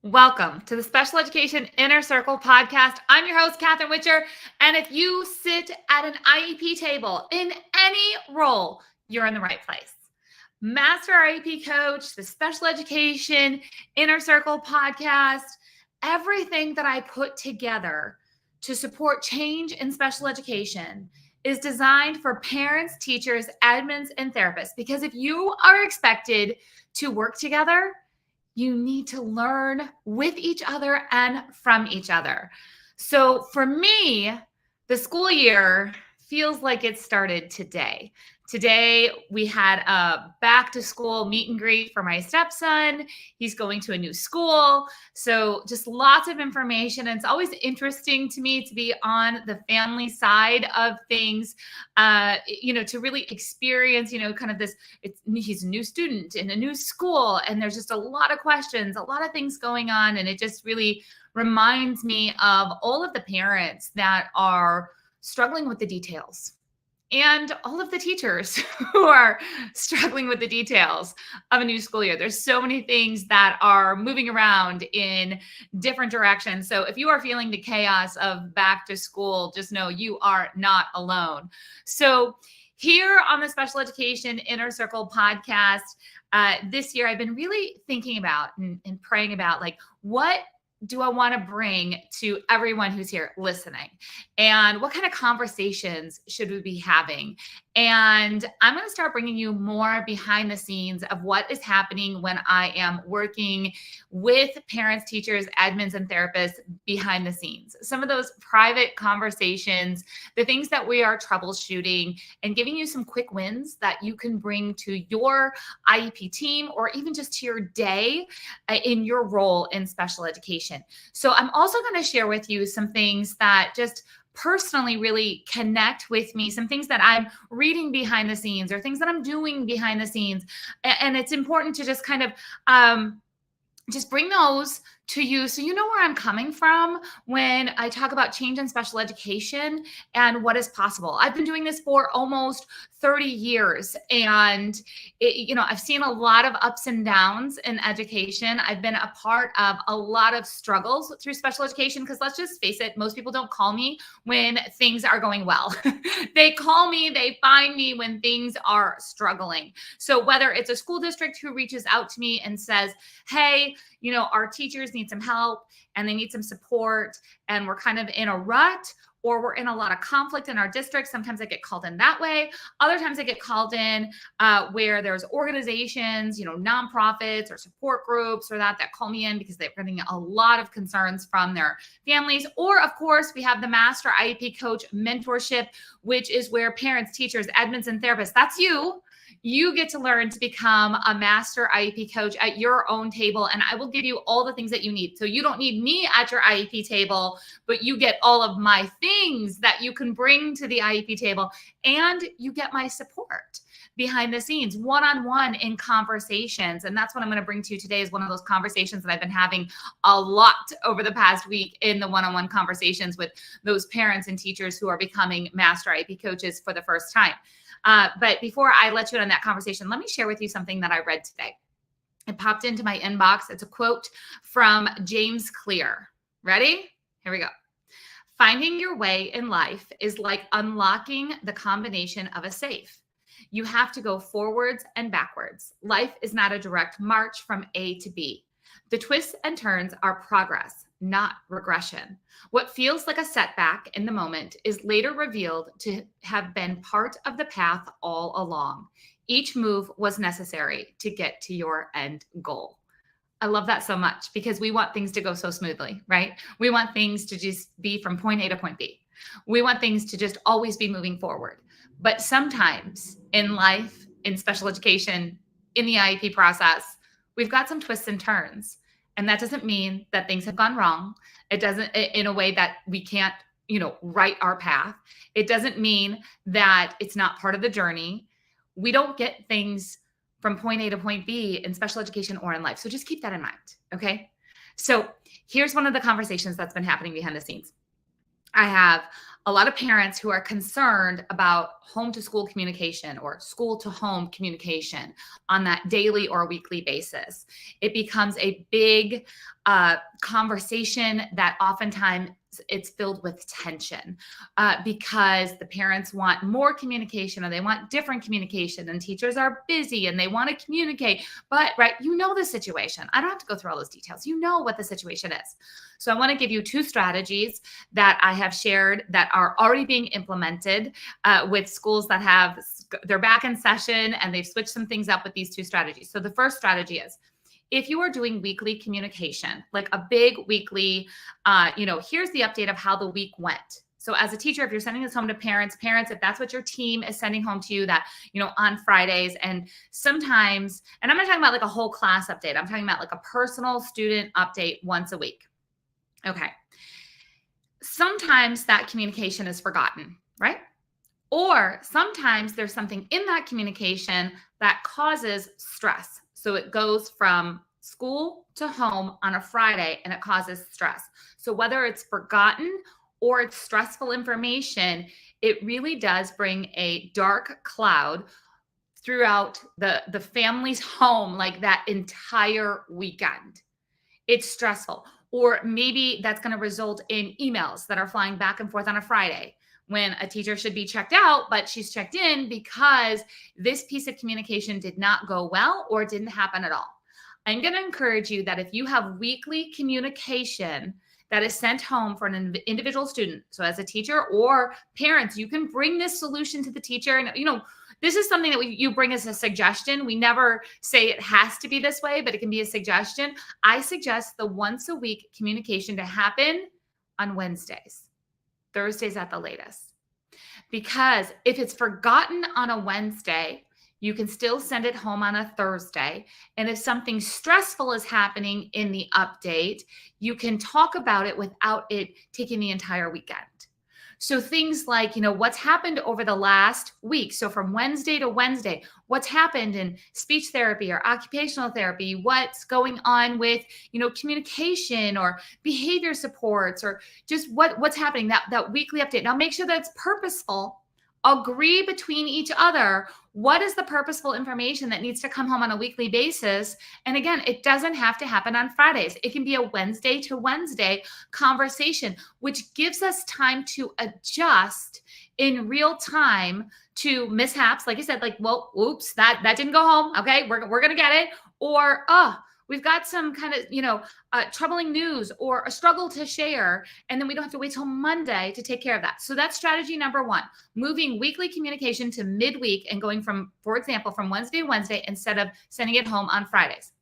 Welcome to the Special Education Inner Circle podcast. I'm your host, Katherine Witcher. And if you sit at an IEP table in any role, you're in the right place. Master IEP coach, the Special Education Inner Circle podcast, everything that I put together to support change in special education is designed for parents, teachers, admins, and therapists. Because if you are expected to work together, you need to learn with each other and from each other. So for me, the school year feels like it started today. Today, we had a back to school meet and greet for my stepson. He's going to a new school. So, just lots of information. And it's always interesting to me to be on the family side of things, to really experience, kind of this. He's a new student in a new school, and there's just a lot of questions, a lot of things going on. And it just really reminds me of all of the parents that are struggling with the details and all of the teachers who are struggling with the details of a new school year. There's so many things that are moving around in different directions. So if you are feeling the chaos of back to school, just know you are not alone. So here on the Special Education Inner Circle podcast, this year, I've been really thinking about and praying about, like, what do I want to bring to everyone who's here listening? And what kind of conversations should we be having? And I'm going to start bringing you more behind the scenes of what is happening when I am working with parents, teachers, admins, and therapists behind the scenes. Some of those private conversations, the things that we are troubleshooting, and giving you some quick wins that you can bring to your IEP team or even just to your day in your role in special education. So I'm also going to share with you some things that just personally really connect with me, some things that I'm reading behind the scenes or things that I'm doing behind the scenes. And it's important to just kind of just bring those to you so you know where I'm coming from when I talk about change in special education and what is possible. I've been doing this for almost 30 years, and I've seen a lot of ups and downs in education. I've been a part of a lot of struggles through special education because, let's just face it, most people don't call me when things are going well. They call me, they find me when things are struggling. So whether it's a school district who reaches out to me and says, hey, our teachers need some help and they need some support, and we're kind of in a rut, or we're in a lot of conflict in our district. Sometimes I get called in that way. Other times I get called in where there's organizations, nonprofits or support groups or that call me in because they're getting a lot of concerns from their families. Or, of course, we have the Master IEP Coach Mentorship, which is where parents, teachers, admins, and therapists, that's you get to learn to become a master IEP coach at your own table, and I will give you all the things that you need. So you don't need me at your IEP table, but you get all of my things that you can bring to the IEP table, and you get my support behind the scenes, one-on-one in conversations. And that's what I'm going to bring to you today, is one of those conversations that I've been having a lot over the past week in the one-on-one conversations with those parents and teachers who are becoming master IEP coaches for the first time. But before I let you in on that conversation, let me share with you something that I read today. It popped into my inbox. It's a quote from James Clear. Ready? Here we go. Finding your way in life is like unlocking the combination of a safe. You have to go forwards and backwards. Life is not a direct march from A to B. The twists and turns are progress, not regression. What feels like a setback in the moment is later revealed to have been part of the path all along. Each move was necessary to get to your end goal. I love that so much because we want things to go so smoothly, right? We want things to just be from point A to point B. We want things to just always be moving forward. But sometimes in life, in special education, in the IEP process, we've got some twists and turns. And that doesn't mean that things have gone wrong. It doesn't, in a way that we can't, write our path. It doesn't mean that it's not part of the journey. We don't get things from point A to point B in special education or in life. So just keep that in mind, okay? So here's one of the conversations that's been happening behind the scenes. I have a lot of parents who are concerned about home to school communication or school to home communication on that daily or weekly basis. It becomes a big conversation that oftentimes it's filled with tension because the parents want more communication or they want different communication, and teachers are busy and they want to communicate. But right, you know the situation. I don't have to go through all those details. You know what the situation is. So I want to give you two strategies that I have shared that are already being implemented with schools that have they're back in session and they've switched some things up with these two strategies. So the first strategy is, if you are doing weekly communication, like a big weekly, here's the update of how the week went. So as a teacher, if you're sending this home to parents, if that's what your team is sending home to you, that, on Fridays, and sometimes, and I'm not talking about like a whole class update. I'm talking about like a personal student update once a week. Okay. Sometimes that communication is forgotten, right? Or sometimes there's something in that communication that causes stress. So it goes from school to home on a Friday and it causes stress. So whether it's forgotten or it's stressful information, it really does bring a dark cloud throughout the family's home, like that entire weekend. It's stressful. Or maybe that's going to result in emails that are flying back and forth on a Friday when a teacher should be checked out, but she's checked in because this piece of communication did not go well or didn't happen at all. I'm going to encourage you that if you have weekly communication that is sent home for an individual student, so as a teacher or parents, you can bring this solution to the teacher. And, this is something that you bring as a suggestion. We never say it has to be this way, but it can be a suggestion. I suggest the once a week communication to happen on Wednesdays. Thursdays at the latest. Because if it's forgotten on a Wednesday, you can still send it home on a Thursday. And if something stressful is happening in the update, you can talk about it without it taking the entire weekend. So things like, what's happened over the last week. So from Wednesday to Wednesday, what's happened in speech therapy or occupational therapy, what's going on with, communication or behavior supports, or just what's happening, that weekly update. Now make sure that it's purposeful. Agree between each other. What is the purposeful information that needs to come home on a weekly basis? And again, it doesn't have to happen on Fridays. It can be a Wednesday to Wednesday conversation, which gives us time to adjust in real time to mishaps. Like I said, well, oops, that didn't go home. Okay, we're going to get it. Or, we've got some kind of, troubling news or a struggle to share, and then we don't have to wait till Monday to take care of that. So that's strategy number one, moving weekly communication to midweek and going from, for example, from Wednesday to Wednesday instead of sending it home on Fridays.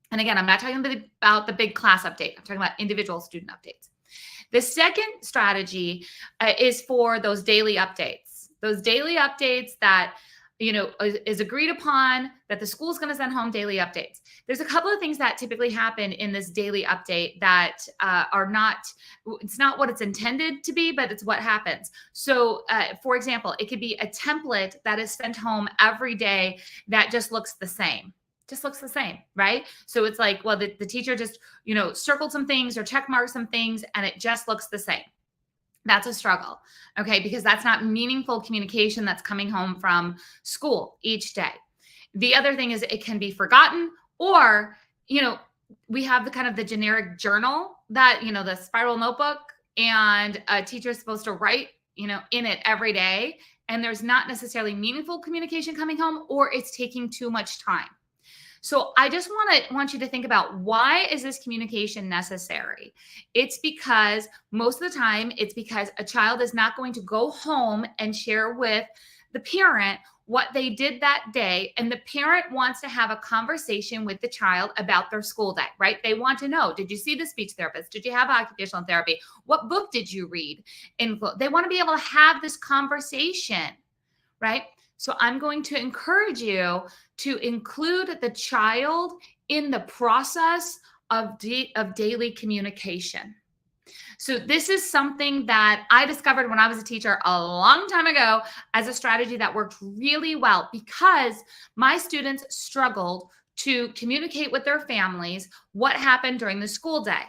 And again, I'm not talking about the big class update. I'm talking about individual student updates. The second strategy is for those daily updates. Those daily updates that is agreed upon, that the school is going to send home daily updates. There's a couple of things that typically happen in this daily update that it's not what it's intended to be, but it's what happens. So for example, it could be a template that is sent home every day that just looks the same. Right? So it's like, well, the teacher just, circled some things or check marked some things and it just looks the same. That's a struggle, okay? Because that's not meaningful communication that's coming home from school each day. The other thing is it can be forgotten, or, we have the generic journal that, the spiral notebook, and a teacher is supposed to write, in it every day, and there's not necessarily meaningful communication coming home, or it's taking too much time. So I just want you to think about, why is this communication necessary? It's because most of the time, it's because a child is not going to go home and share with the parent what they did that day. And the parent wants to have a conversation with the child about their school day, right? They want to know, did you see the speech therapist? Did you have occupational therapy? What book did you read? They want to be able to have this conversation, right? So I'm going to encourage you to include the child in the process of daily communication. So this is something that I discovered when I was a teacher a long time ago as a strategy that worked really well, because my students struggled to communicate with their families what happened during the school day.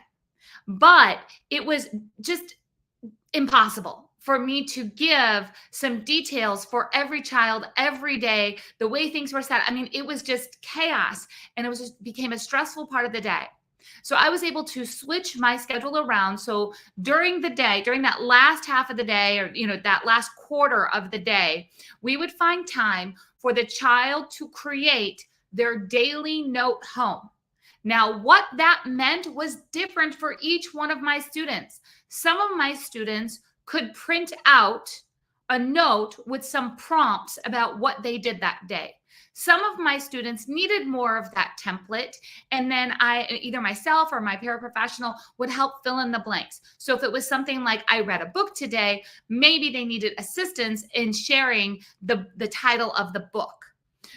But it impossible for me to give some details for every child every day, the way things were set. I mean, it was just chaos, and it was just became a stressful part of the day. So I was able to switch my schedule around. So during the day, during that last half of the day, or that last quarter of the day, we would find time for the child to create their daily note home. Now, what that meant was different for each one of my students. Some of my students could print out a note with some prompts about what they did that day. Some of my students needed more of that template, and then either myself or my paraprofessional would help fill in the blanks. So if it was something like, I read a book today, maybe they needed assistance in sharing the title of the book.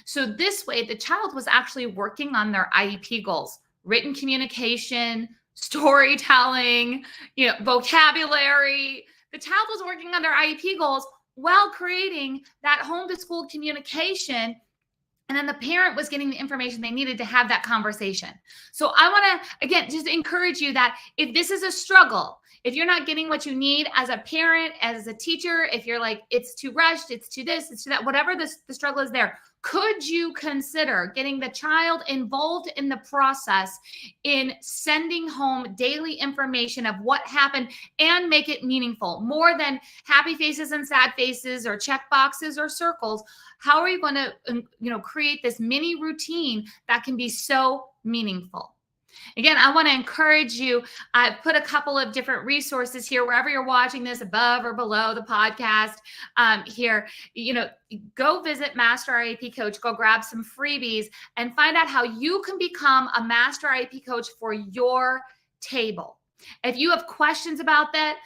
So this way, the child was actually working on their IEP goals: written communication, storytelling, vocabulary. The child was working on their IEP goals while creating that home to school communication. And then the parent was getting the information they needed to have that conversation. So I want to, again, just encourage you that if this is a struggle, if you're not getting what you need as a parent, as a teacher, if you're like, it's too rushed, it's too this, it's too that, whatever the struggle is there, could you consider getting the child involved in the process in sending home daily information of what happened and make it meaningful, more than happy faces and sad faces or check boxes or circles? How are you going to, create this mini routine that can be so meaningful? Again, I want to encourage you. I've put a couple of different resources here, wherever you're watching this, above or below the podcast here. Go visit Master IEP Coach, go grab some freebies and find out how you can become a Master IEP Coach for your table. If you have questions about that,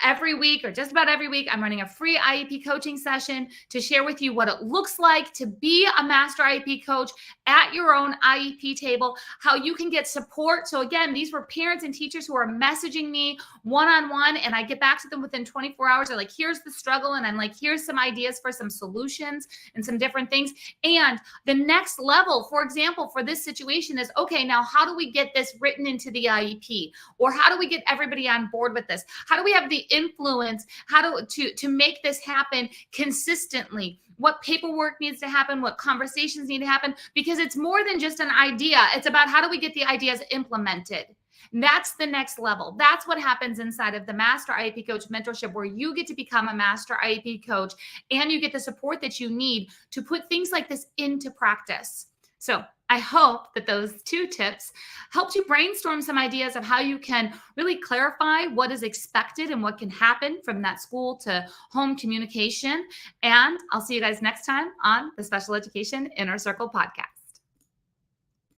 every week or just about every week, I'm running a free IEP coaching session to share with you what it looks like to be a Master IEP Coach at your own IEP table, how you can get support. So again, these were parents and teachers who are messaging me one-on-one, and I get back to them within 24 hours. They're like, here's the struggle. And I'm like, here's some ideas for some solutions and some different things. And the next level, for example, for this situation is, okay, now how do we get this written into the IEP? Or how do we get everybody on board with this? How do we have the influence? How to make this happen consistently? What paperwork needs to happen? What conversations need to happen? Because it's more than just an idea. It's about how do we get the ideas implemented? That's the next level. That's what happens inside of the Master IEP Coach mentorship, where you get to become a Master IEP Coach and you get the support that you need to put things like this into practice. So I hope that those 2 tips helped you brainstorm some ideas of how you can really clarify what is expected and what can happen from that school to home communication. And I'll see you guys next time on the Special Education Inner Circle podcast.